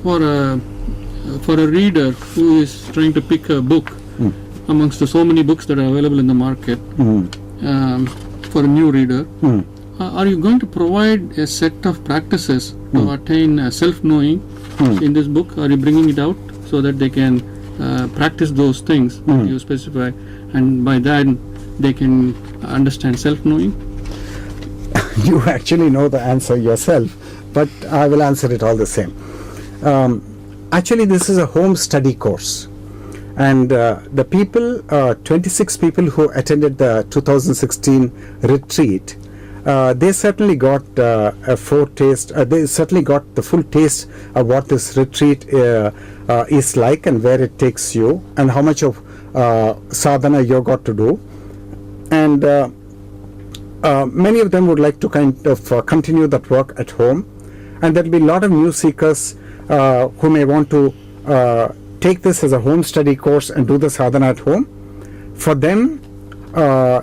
for a reader who is trying to pick a book amongst the so many books that are available in the market, for a new reader, are you going to provide a set of practices to attain self-knowing in this book? Are you bringing it out so that they can practice those things that you specify, and by that they can understand self-knowing? You actually know the answer yourself, but I will answer it all the same. Actually, this is a home study course, and the people, 26 people who attended the 2016 retreat, they certainly got a foretaste, they certainly got the full taste of what this retreat is like, and where it takes you, and how much of sadhana you got to do. And many of them would like to kind of continue that work at home, and there will be a lot of new seekers who may want to take this as a home study course and do the sadhana at home. For them,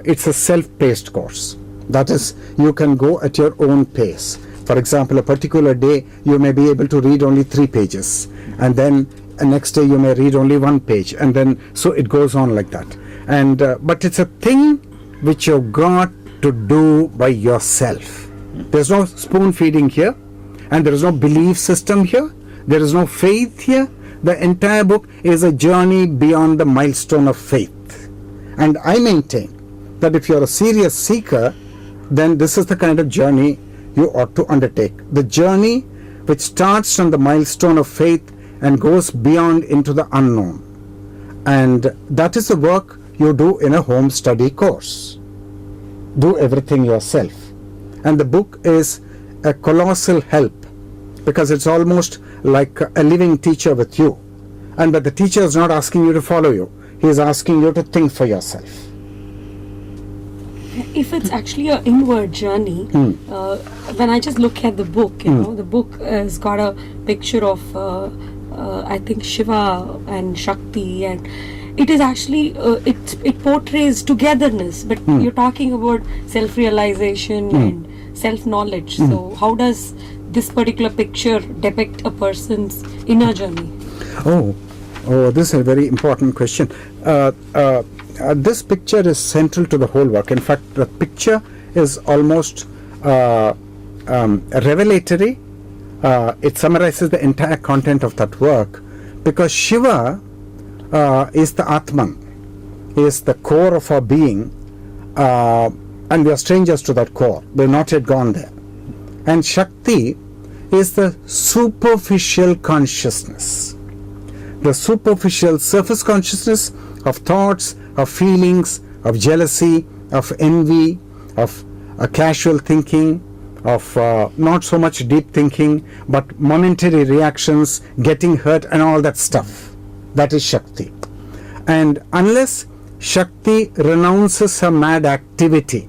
it's a self-paced course. That is, you can go at your own pace. For example, a particular day you may be able to read only 3 pages, and then the next day you may read only 1 page, and then so it goes on like that. And but it's a thing which you've got to do by yourself. There's no spoon feeding here, and there is no belief system here, there is no faith here. The entire book is a journey beyond the milestone of faith. And I maintain that if you're a serious seeker, then this is the kind of journey you ought to undertake. The journey which starts from the milestone of faith and goes beyond into the unknown. And that is the work you do in a home study course. Do everything yourself. And the book is a colossal help, because it's almost like a living teacher with you. But the teacher is not asking you to follow you. He is asking you to think for yourself. If it's actually an inward journey, when I just look at the book, you know, the book has got a picture of, I think, Shiva and Shakti, and it is actually, it portrays togetherness, but you're talking about self-realization and self-knowledge. So how does this particular picture depict a person's inner journey? Oh, this is a very important question. This picture is central to the whole work. In fact, the picture is almost revelatory. It summarizes the entire content of that work, because Shiva is the Atman, is the core of our being, and we are strangers to that core. We're not yet gone there. And Shakti is the superficial consciousness, the superficial surface consciousness of thoughts, of feelings, of jealousy, of envy, of casual thinking, of not so much deep thinking, but momentary reactions, getting hurt and all that stuff. That is Shakti. And unless Shakti renounces her mad activity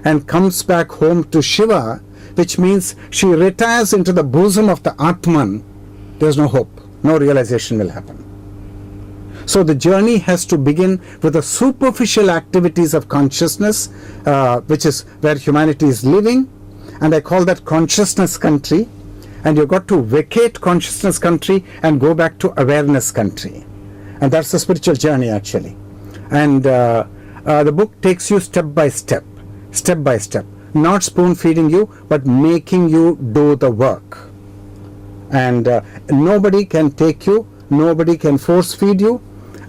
and comes back home to Shiva, which means she retires into the bosom of the Atman, there's no hope, no realization will happen. So the journey has to begin with the superficial activities of consciousness, which is where humanity is living, and I call that consciousness country. And you've got to vacate consciousness country and go back to awareness country, and that's the spiritual journey actually. And the book takes you step by step, not spoon feeding you, but making you do the work. And nobody can take you, nobody can force feed you,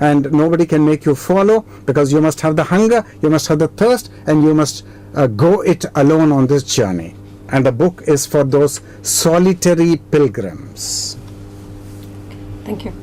and nobody can make you follow, because you must have the hunger, you must have the thirst, and you must go it alone on this journey. And the book is for those solitary pilgrims. Thank you.